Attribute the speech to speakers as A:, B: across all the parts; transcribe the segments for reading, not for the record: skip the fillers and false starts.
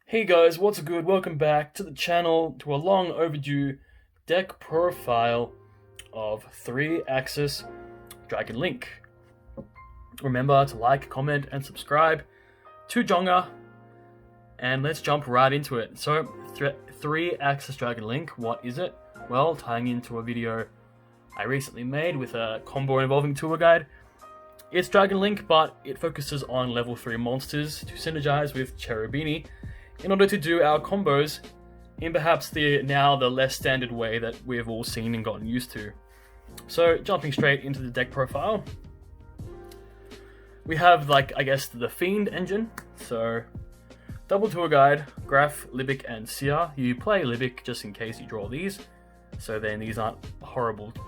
A: Hey guys, what's good? Welcome back to the channel to a long overdue deck profile of 3-Axis Dragon Link. Remember to like, comment, and subscribe to Jonga, and let's jump right into it. So, 3-Axis Dragon Link, what is it? Well, tying into a video I recently made with a combo involving tour guide. It's Dragon Link, but it focuses on level 3 monsters to synergize with Cherubini in order to do our combos in perhaps the less standard way that we've all seen and gotten used to. So jumping straight into the deck profile, we have the Fiend engine. So double tour guide, Graf, Libic, and Seer. You play Libic just in case you draw these, so then these aren't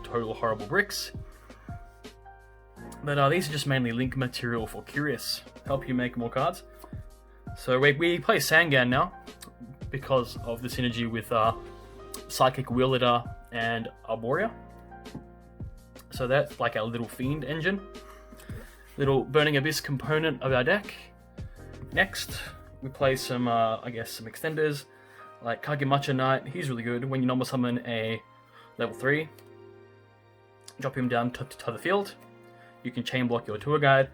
A: total horrible bricks. But these are just mainly link material for Curious, help you make more cards. So we play Sangan now because of the synergy with Psychic Wheel Eater and Arborea. So that's like our little Fiend engine, little Burning Abyss component of our deck. Next, we play some some extenders like Kagemacha Knight. He's really good when you normal summon a level 3. Drop him down to the field. You can chain block your tour guide,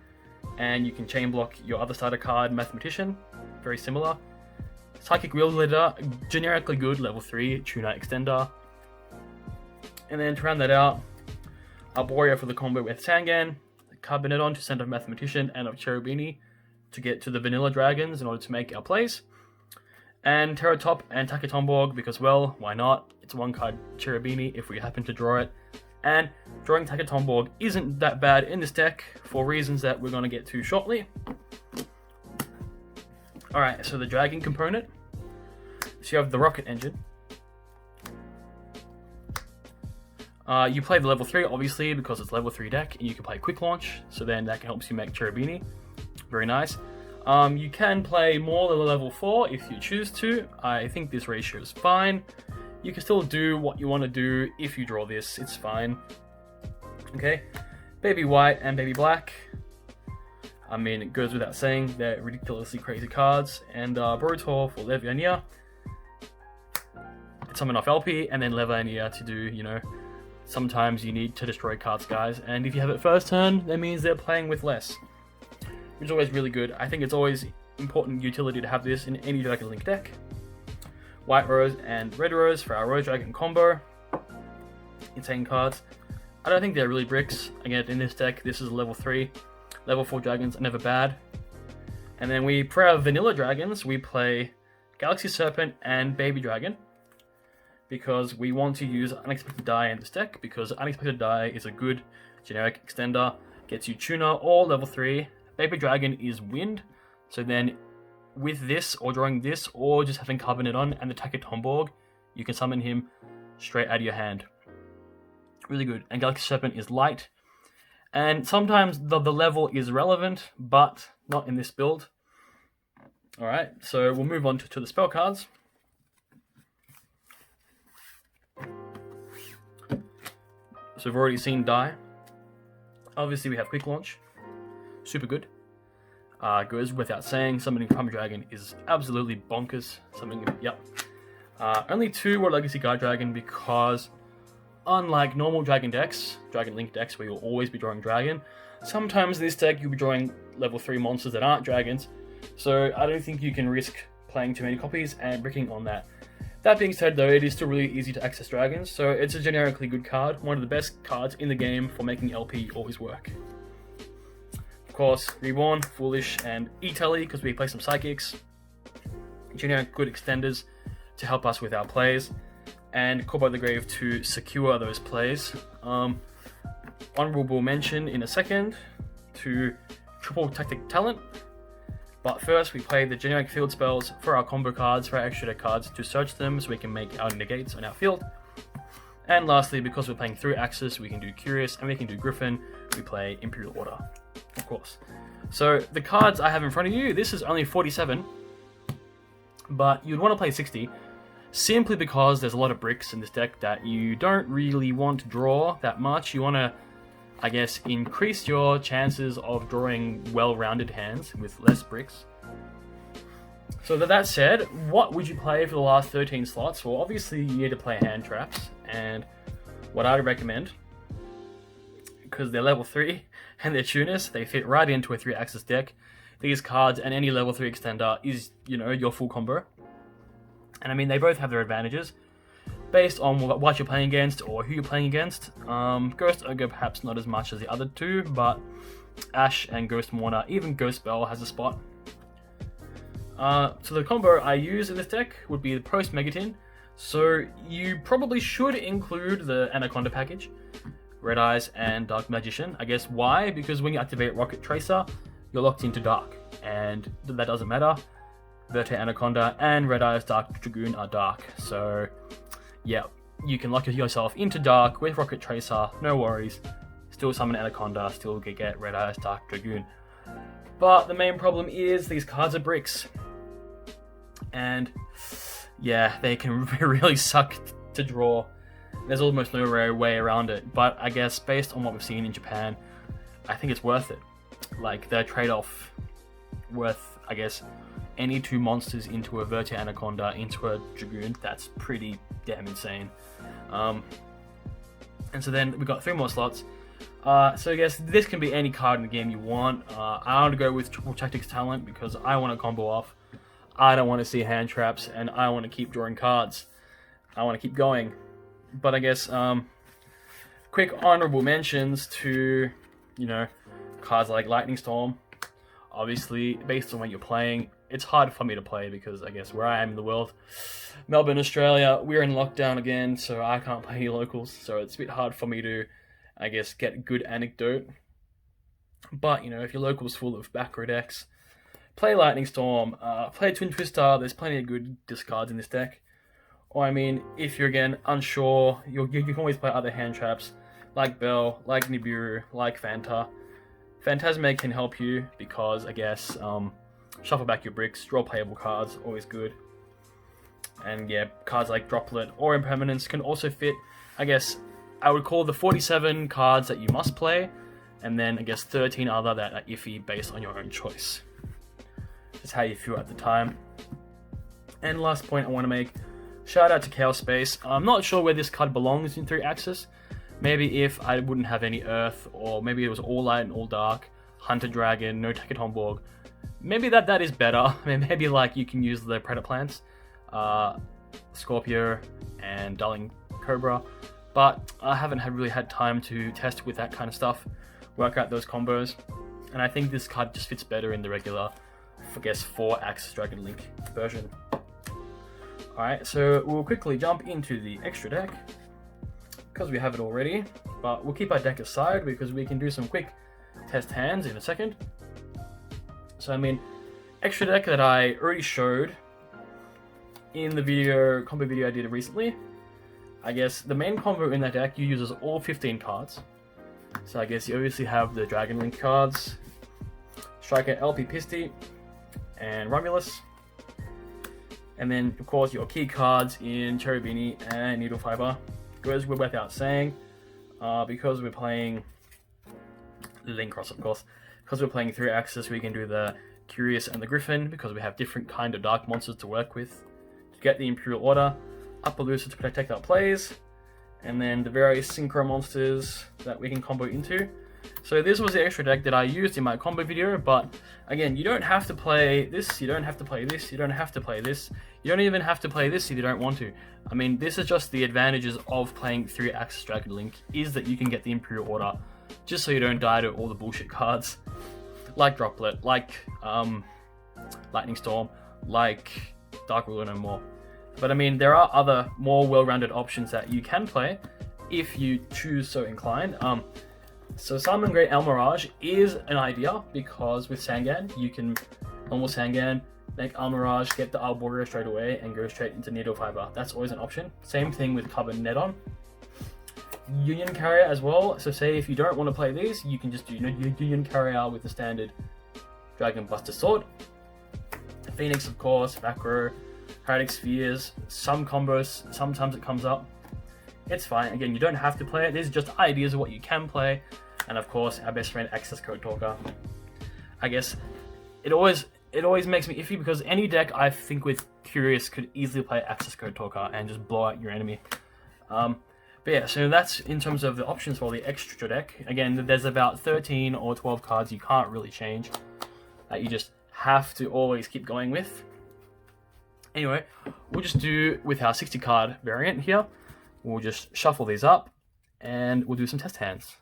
A: and you can chain block your other starter card, Mathematician. Very similar. Psychic Wheel Eater, generically good, level 3 Tuna Extender. And then to round that out, Arborea for the combo with Sangan, Carbonetton to send off Mathematician and of Cherubini to get to the vanilla dragons in order to make our plays. And Terratop and Takatomborg because, well, why not? It's one card Cherubini if we happen to draw it. And drawing Takatomborg isn't that bad in this deck for reasons that we're going to get to shortly. Alright, so the dragon component. So you have the rocket engine. You play the level 3 obviously because it's level 3 deck, and you can play quick launch, so then that helps you make Cherubini. Very nice. You can play more than level 4 if you choose to. I think this ratio is fine. You can still do what you want to do if you draw this, it's fine. Okay, Baby White and Baby Black. I mean, it goes without saying, they're ridiculously crazy cards. And Brotor for Leviania. Summon off LP, and then Leviania to do, sometimes you need to destroy cards, guys. And if you have it first turn, that means they're playing with less, which is always really good. I think it's always important utility to have this in any Dragon Link deck. White Rose and Red Rose for our Rose Dragon combo. Insane cards. I don't think they're really bricks. Again, in this deck, this is level 3. Level 4 dragons are never bad. And then for our vanilla dragons, we play Galaxy Serpent and Baby Dragon, because we want to use Unexpected Die in this deck, because Unexpected Die is a good generic extender, gets you Tuna or level 3. Baby Dragon is Wind, so then with this, or drawing this, or just having Carbonetton and the Takatomborg, you can summon him straight out of your hand. Really good. And Galaxy Serpent is light. And sometimes the level is relevant, but not in this build. Alright, so we'll move on to the spell cards. So we've already seen Die. Obviously we have Quick Launch. Super good. Goes without saying, summoning Primal Dragon is absolutely bonkers. Only 2 were Legacy Guard Dragon because, unlike normal Dragon decks, Dragon Link decks where you'll always be drawing Dragon, sometimes in this deck you'll be drawing level 3 monsters that aren't dragons, so I don't think you can risk playing too many copies and bricking on that. That being said though, it is still really easy to access dragons, so it's a generically good card, one of the best cards in the game for making LP always work. Of course, Reborn, Foolish, and E-Telly because we play some Psychics. Generic good extenders to help us with our plays, and Call by the Grave to secure those plays. Honorable mention in a second to Triple Tactic Talent. But first we play the generic field spells for our combo cards, for our extra deck cards, to search them so we can make our negates on our field. And lastly, because we're playing through Axis, we can do Curious and we can do Griffin. We play Imperial Order, of course. So the cards I have in front of you, this is only 47, but you'd want to play 60. Simply because there's a lot of bricks in this deck that you don't really want to draw that much. You want to I guess, increase your chances of drawing well-rounded hands with less bricks. So that said, what would you play for the last 13 slots? Well, obviously you need to play hand traps, and what I'd recommend, because they're level 3 and they're tuners, they fit right into a 3-axis deck. These cards and any level 3 extender is, your full combo. And I mean, they both have their advantages based on what you're playing against or who you're playing against. Ghost Ogre perhaps not as much as the other two, but Ash and Ghost Mourner, even Ghost Belle has a spot. So the combo I use in this deck would be the Post Megatin. So you probably should include the Anaconda package, Red Eyes and Dark Magician. I guess why? Because when you activate Rocket Tracer, you're locked into Dark, and that doesn't matter. Verte Anaconda and Red Eyes Dark Dragoon are Dark. So yeah, you can lock yourself into Dark with Rocket Tracer, no worries. Still summon Anaconda, still get Red Eyes Dark Dragoon. But the main problem is these cards are bricks. And yeah, they can really suck to draw. There's almost no way around it. But I guess based on what we've seen in Japan, I think it's worth it. Like, the trade-off worth, I guess, any 2 monsters into a Verte Anaconda, into a Dragoon, that's pretty damn insane. And so then we've got 3 more slots. So I guess this can be any card in the game you want. I want to go with Triple Tactics Talent because I want to combo off. I don't want to see hand traps, and I want to keep drawing cards. I want to keep going. But I guess, quick honorable mentions to, cards like Lightning Storm. Obviously, based on what you're playing, it's hard for me to play because I guess where I am in the world, Melbourne, Australia, we're in lockdown again, so I can't play any locals. So it's a bit hard for me to, I guess, get good anecdote. But, if your local's full of back row decks, play Lightning Storm, play Twin Twister. There's plenty of good discards in this deck. Or, I mean, if you're, again, unsure, you can always play other hand traps, like Belle, like Nibiru, like Fanta. Phantasme can help you because, I guess, shuffle back your bricks, draw playable cards, always good. And yeah, cards like Droplet or Impermanence can also fit. I guess I would call the 47 cards that you must play, and then I guess 13 other that are iffy based on your own choice. Just how you feel at the time. And last point I want to make, shout out to Chaos Space. I'm not sure where this card belongs in 3-axis. Maybe if I wouldn't have any Earth, or maybe it was all light and all dark, Hunter Dragon, no Taken Homborg. Maybe that is better. I mean, maybe like you can use the Predator Plants, Scorpio, and Darling Cobra. But I haven't really had time to test with that kind of stuff, work out those combos. And I think this card just fits better in the regular, I guess, 4-axis Dragon Link version. Alright, so we'll quickly jump into the extra deck, because we have it already, but we'll keep our deck aside because we can do some quick test hands in a second. So I mean, extra deck that I already showed in the combo video I did recently. I guess the main combo in that deck, you uses all 15 cards. So I guess you obviously have the Dragon Link cards, Striker LP Pisti, and Romulus. And then of course your key cards in Cherubini and Needle Fiber. Goes without saying, because we're playing Link Cross, of course. Because we're playing 3-axis, we can do the Curious and the Griffin, because we have different kind of dark monsters to work with. To get the Imperial Order, Appaloosa to protect our plays, and then the various Synchro monsters that we can combo into. So this was the extra deck that I used in my combo video, but again, you don't have to play this, you don't have to play this, you don't have to play this, you don't even have to play this if you don't want to. I mean, this is just the advantages of playing 3-axis Dragon Link, is that you can get the Imperial Order, just so you don't die to all the bullshit cards, like Droplet, like Lightning Storm, like Dark Ruler no more. But I mean, there are other more well-rounded options that you can play, if you choose so inclined. So Summon Great Almirage is an idea, because with Sangan, you can normal Sangan, make Almirage, get the Arboreal straight away, and go straight into Needle Fiber. That's always an option. Same thing with Carbon Nedon. Union Carrier as well. So say if you don't want to play these, you can just do Union Carrier with the standard Dragon Buster Sword. Phoenix, of course, back row, Heraldic Spheres, some combos, sometimes it comes up. It's fine. Again, you don't have to play it. These are just ideas of what you can play. And of course, our best friend Access Code Talker. I guess it it always makes me iffy because any deck I think with Curious could easily play Access Code Talker and just blow out your enemy. But yeah, so that's in terms of the options for the extra deck. Again, there's about 13 or 12 cards you can't really change, that you just have to always keep going with. Anyway, we'll just do with our 60 card variant here. We'll just shuffle these up and we'll do some test hands.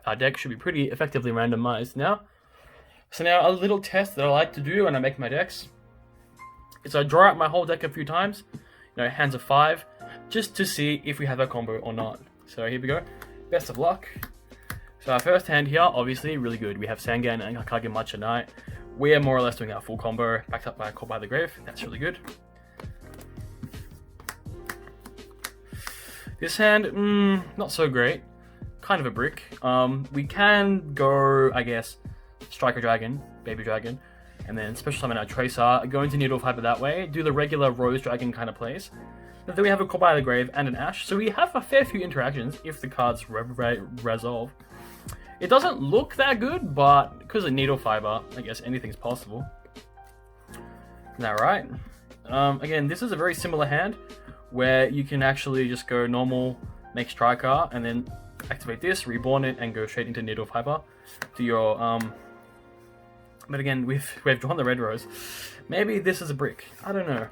A: Our deck should be pretty effectively randomized now. So now a little test that I like to do when I make my decks is I draw out my whole deck a few times, hands of 5, just to see if we have a combo or not. So here we go. Best of luck. So our first hand here, obviously, really good. We have Sangan and Kagemachi Knight. We are more or less doing our full combo, backed up by a Call by the Grave. That's really good. This hand, not so great. Kind of a brick. We can go, I guess, Striker Dragon, Baby Dragon, and then special summon our Tracer, go into Needle Fiber that way, do the regular Rose Dragon kind of plays. And then we have a Call by the Grave and an Ash, so we have a fair few interactions if the cards resolve. It doesn't look that good, but because of Needle Fiber, I guess anything's possible. Is that right? Again, this is a very similar hand where you can actually just go normal, make Striker, and then activate this, reborn it, and go straight into Needle Fiber to your but again, we've drawn the red rose. Maybe this is a brick. I don't know.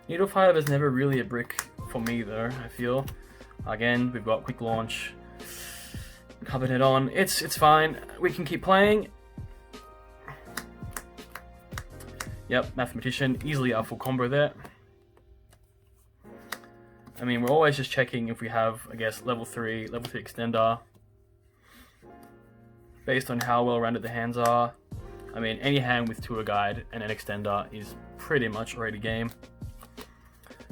A: Needle Fiber is never really a brick for me though, I feel. Again, we've got quick launch. Covered it on. It's fine. We can keep playing. Yep, Mathematician, easily our full combo there. I mean, we're always just checking if we have, I guess, level 3 extender. Based on how well rounded the hands are. I mean, any hand with Tour Guide and an extender is pretty much already game.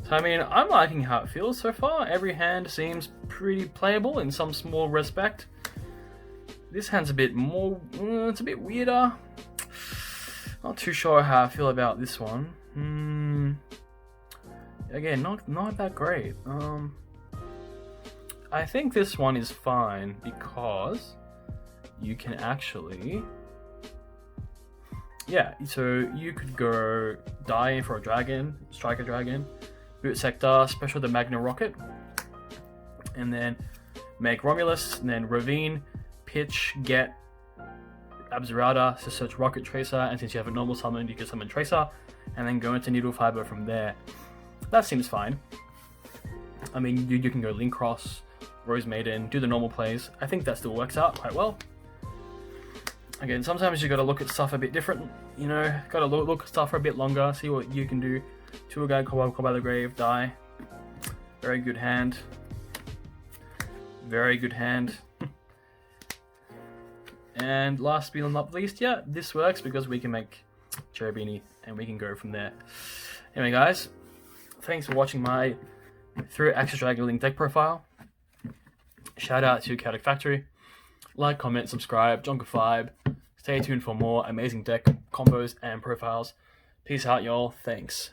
A: So, I mean, I'm liking how it feels so far. Every hand seems pretty playable in some small respect. This hand's a bit more, it's a bit weirder. Not too sure how I feel about this one. Again, not that great. I think this one is fine because you can actually, yeah, so you could go die for a dragon, strike a dragon, boot sector, special the Magna Rocket, and then make Romulus, and then Ravine, pitch, get Abzerada to search Rocket Tracer, and since you have a normal summon, you can summon Tracer, and then go into Needle Fiber from there. That seems fine. I mean, you can go Link Cross, Rose Maiden, do the normal plays. I think that still works out quite well. Again, sometimes you gotta look at stuff a bit different, gotta look at stuff for a bit longer, see what you can do. Tour Guide, Call by the Grave, die. Very good hand. Very good hand. And last but not least, yeah, this works because we can make Cherubini and we can go from there. Anyway, guys, thanks for watching my through Access Dragon Link deck profile. Shout out to Chaotic Factory. Like, comment, subscribe, Jonka5. Stay tuned for more amazing deck combos and profiles. Peace out, y'all. Thanks.